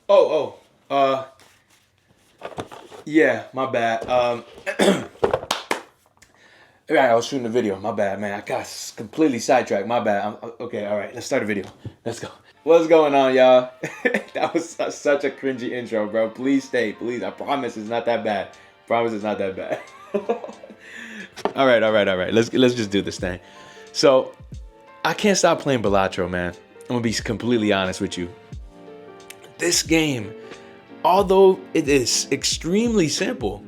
Oh, yeah, my bad. Right, I was shooting a video. My bad, man. I got completely sidetracked. My bad. Okay, all right. Let's start a video. Let's go. What's going on, y'all? That was such a cringy intro, bro. Please stay, please. I promise it's not that bad. Promise it's not that bad. All right, all right, all right. Let's just do this thing. So, I can't stop playing Balatro, man. I'm gonna be completely honest with you. This game, although it is extremely simple,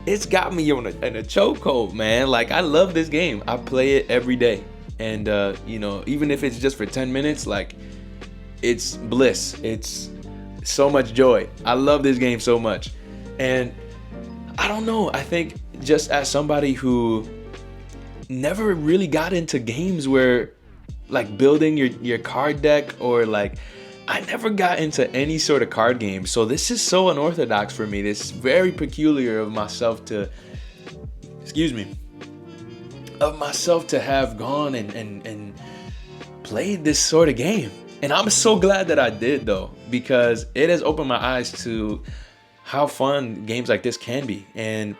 it's got me in a chokehold, man. Like, I love this game. I play it every day, and even if it's just for 10 minutes, like, it's bliss. It's so much joy. I love this game so much, and I don't know. I think just as somebody who never really got into games where, like, building your card deck, or like, I never got into any sort of card game. So this is so unorthodox for me. This is very peculiar of myself to, have gone and played this sort of game. And I'm so glad that I did, though, because it has opened my eyes to how fun games like this can be. And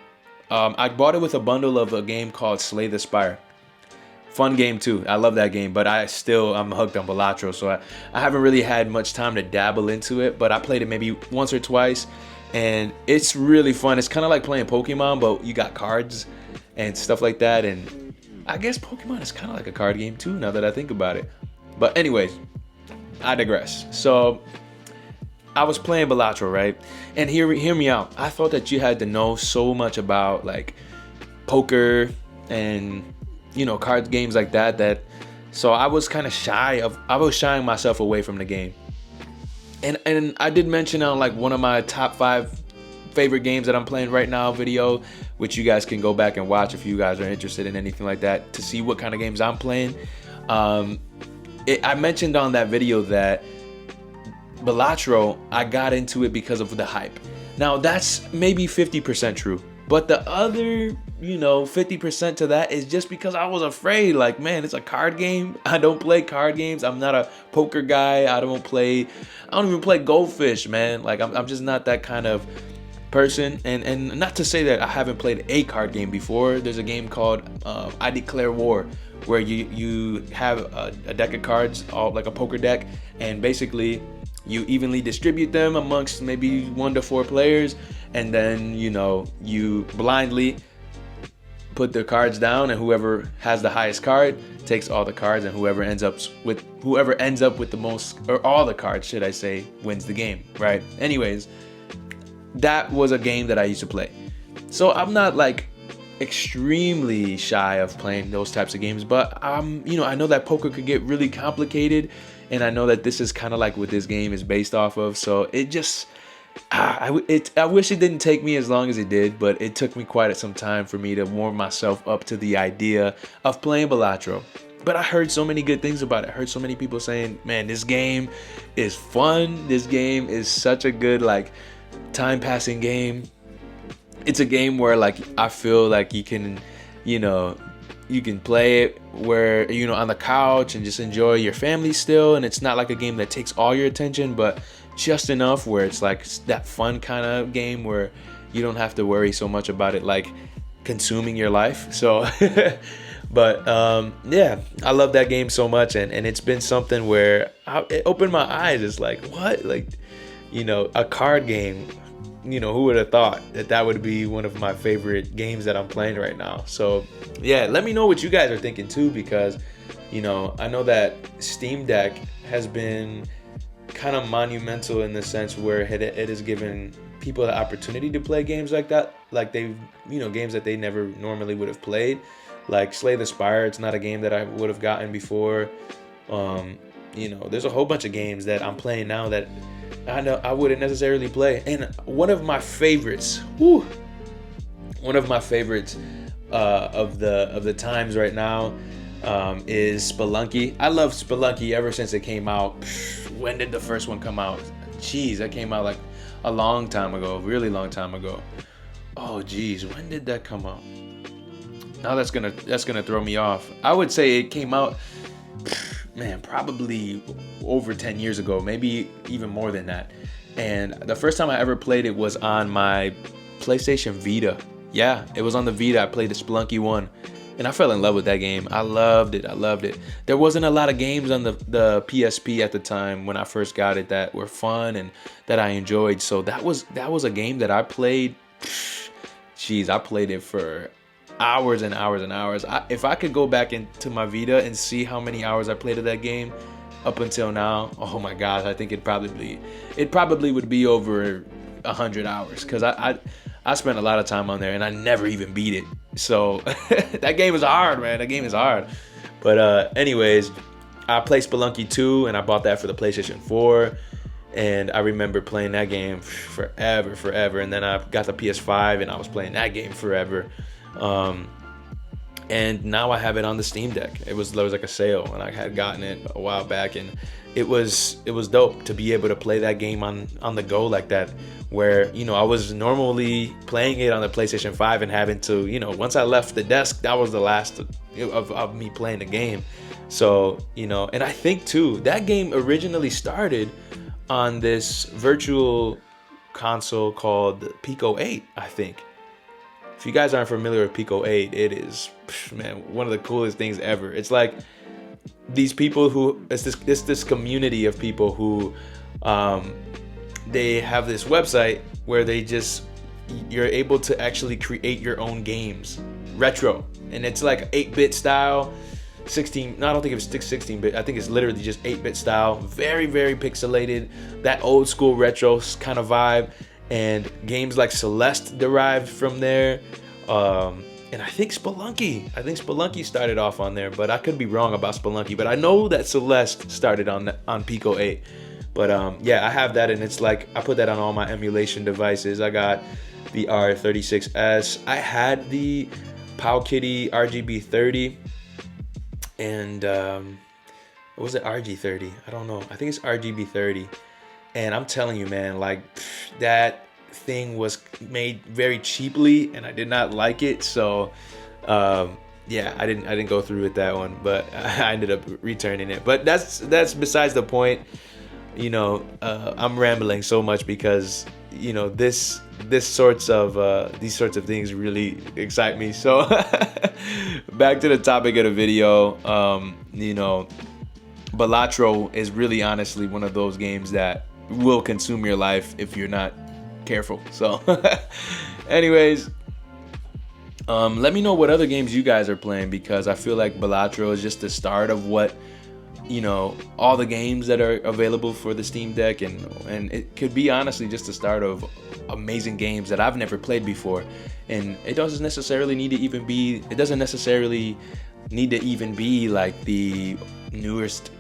I bought it with a bundle of a game called Slay the Spire. Fun game too. I love that game, but I'm hooked on Balatro, so I haven't really had much time to dabble into it, but I played it maybe once or twice, and it's really fun. It's kind of like playing Pokemon, but you got cards and stuff like that, and I guess Pokemon is kind of like a card game too, now that I think about it. But anyways, I digress. So I was playing Balatro, right? And hear me out. I thought that you had to know so much about, like, poker and card games like that. So I was kind of shying myself away from the game. And I did mention on, like, one of my top 5 favorite games that I'm playing right now video, which you guys can go back and watch if you guys are interested in anything like that, to see what kind of games I'm playing. I mentioned on that video that Balatro, I got into it because of the hype. Now that's maybe 50% true, but the other 50% to that is just because I was afraid. Like, man, it's a card game. I don't play card games. I'm not a poker guy. I don't even play Goldfish, man. Like, I'm just not that kind of person. And not to say that I haven't played a card game before. There's a game called I Declare War, where you have a deck of cards, all like a poker deck, and basically you evenly distribute them amongst maybe 1 to 4 players, and then you blindly put their cards down, and whoever has the highest card takes all the cards, and whoever ends up with the most, or all the cards, should I say, wins the game, right? Anyways, that was a game that I used to play. So I'm not, like, extremely shy of playing those types of games, but I know that poker could get really complicated, and I know that this is kind of like what this game is based off of. So it just I wish it didn't take me as long as it did, but it took me quite some time for me to warm myself up to the idea of playing Balatro. But I heard so many good things about it. I heard so many people saying, man, this game is fun. This game is such a good, like, time passing game. It's a game where, like, I feel like you can play it where, on the couch and just enjoy your family still. And it's not like a game that takes all your attention, but just enough where it's like that fun kind of game where you don't have to worry so much about it, like, consuming your life. So, but yeah, I love that game so much. And it's been something where it opened my eyes. It's like, what? Like, a card game. Who would have thought that would be one of my favorite games that I'm playing right now? So yeah, let me know what you guys are thinking too, because I know that Steam Deck has been kind of monumental in the sense where it has given people the opportunity to play games like that, like games that they never normally would have played, like Slay the Spire. It's not a game that I would have gotten before. There's a whole bunch of games that I'm playing now that I know I wouldn't necessarily play. And one of my favorites of the times right now is Spelunky. I love Spelunky ever since it came out. When did the first one come out? Jeez, that came out like a long time ago, really long time ago. Oh geez, when did that come out? Now that's gonna throw me off. I would say it came out man, probably over 10 years ago, maybe even more than that. And the first time I ever played it was on my PlayStation Vita. Yeah, it was on the Vita. I played the Spelunky 1. And I fell in love with that game. I loved it. I loved it. There wasn't a lot of games on the PSP at the time when I first got it that were fun and that I enjoyed. So that was a game that I played. Jeez, I played it for hours and hours and hours. If I could go back into my Vita and see how many hours I played of that game up until now, oh my gosh, I think it probably would be over 100 hours, because I spent a lot of time on there and I never even beat it. So that game is hard, man. That game is hard. But anyways, I played Spelunky 2 and I bought that for the PlayStation 4. And I remember playing that game forever. And then I got the PS5 and I was playing that game forever. And now I have it on the Steam Deck. There was like a sale and I had gotten it a while back, and it was dope to be able to play that game on the go like that, where, you know, I was normally playing it on the PlayStation 5 and having to, you know, once I left the desk, that was the last of me playing the game. So, you know, and I think too, that game originally started on this virtual console called Pico 8, I think. If you guys aren't familiar with Pico 8, it is, man, one of the coolest things ever. It's like these people who, it's this community of people who, they have this website where you're able to actually create your own games, retro, and it's like 8-bit style, 16. No, I don't think it's 16-bit. I think it's literally just 8-bit style, very, very pixelated, that old school retro kind of vibe. And games like Celeste derived from there, and I think Spelunky started off on there, but I could be wrong about Spelunky. But I know that Celeste started on Pico 8. But yeah, I have that, and it's like I put that on all my emulation devices. I got the R36S. I had the Powkiddy RGB30, and what was it, RG30? I don't know. I think it's RGB30. And I'm telling you, man, like, that thing was made very cheaply, and I did not like it. So, yeah, I didn't go through with that one, but I ended up returning it. But that's besides the point. You know, I'm rambling so much because, you know, these sorts of things really excite me. So, back to the topic of the video. You know, Balatro is really honestly one of those games that will consume your life if you're not careful. So anyways, let me know what other games you guys are playing, because I feel like Balatro is just the start of what, you know, all the games that are available for the Steam Deck, and it could be honestly just the start of amazing games that I've never played before. And it doesn't necessarily need to even be like the newest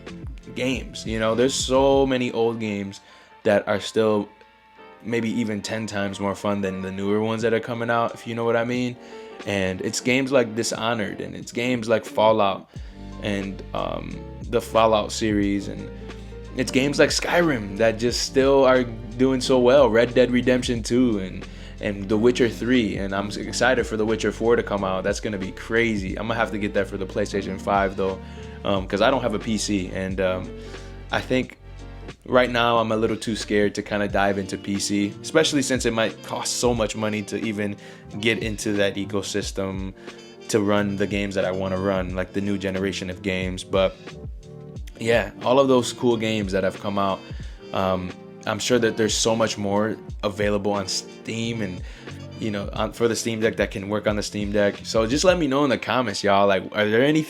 games. You know, there's so many old games that are still maybe even 10 times more fun than the newer ones that are coming out, if you know what I mean. And it's games like Dishonored, and it's games like Fallout, and the Fallout series, and it's games like Skyrim that just still are doing so well, Red Dead Redemption 2, and The Witcher 3, and I'm excited for The Witcher 4 to come out. That's gonna be crazy. I'm gonna have to get that for the PlayStation 5 though, because I don't have a PC, and I think right now I'm a little too scared to kind of dive into PC, especially since it might cost so much money to even get into that ecosystem to run the games that I want to run, like the new generation of games. But yeah, all of those cool games that have come out, I'm sure that there's so much more available on Steam, and you know, for the Steam Deck that can work on the Steam Deck. So just let me know in the comments, y'all. Like, are there any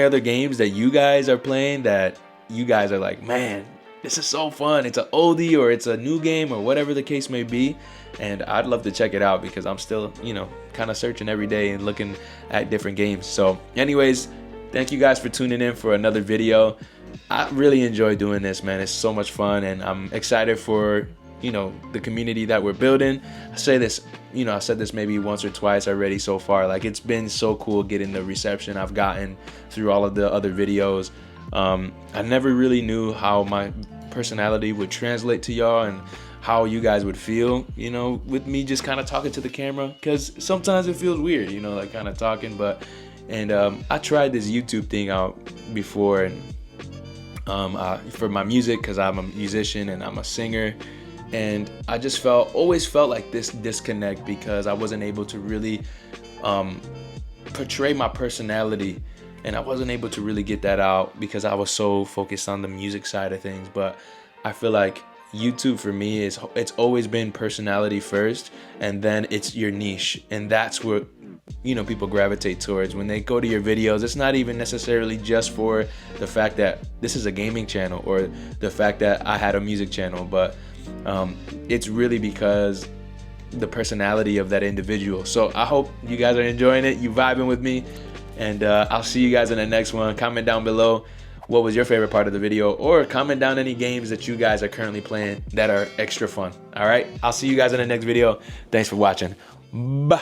other games that you guys are playing that you guys are like, man, this is so fun, it's an oldie or it's a new game or whatever the case may be? And I'd love to check it out, because I'm still, you know, kind of searching every day and looking at different games. So anyways, thank you guys for tuning in for another video. I really enjoy doing this, man. It's so much fun, and I'm excited for, you know, the community that we're building. I say this, you know, I said this maybe once or twice already so far. Like, it's been so cool getting the reception I've gotten through all of the other videos. I never really knew how my personality would translate to y'all and how you guys would feel, you know, with me just kind of talking to the camera, because sometimes it feels weird, you know, like kind of talking. But And I tried this YouTube thing out before, and for my music, because I'm a musician and I'm a singer. And I just always felt like this disconnect, because I wasn't able to really portray my personality, and I wasn't able to really get that out because I was so focused on the music side of things. But I feel like YouTube for me it's always been personality first, and then it's your niche, and that's what people gravitate towards when they go to your videos. It's not even necessarily just for the fact that this is a gaming channel or the fact that I had a music channel, but it's really because the personality of that individual. So I hope you guys are enjoying it, you vibing with me, and I'll see you guys in the next one. Comment down below what was your favorite part of the video, or comment down any games that you guys are currently playing that are extra fun. All right, I'll see you guys in the next video. Thanks for watching. Bye.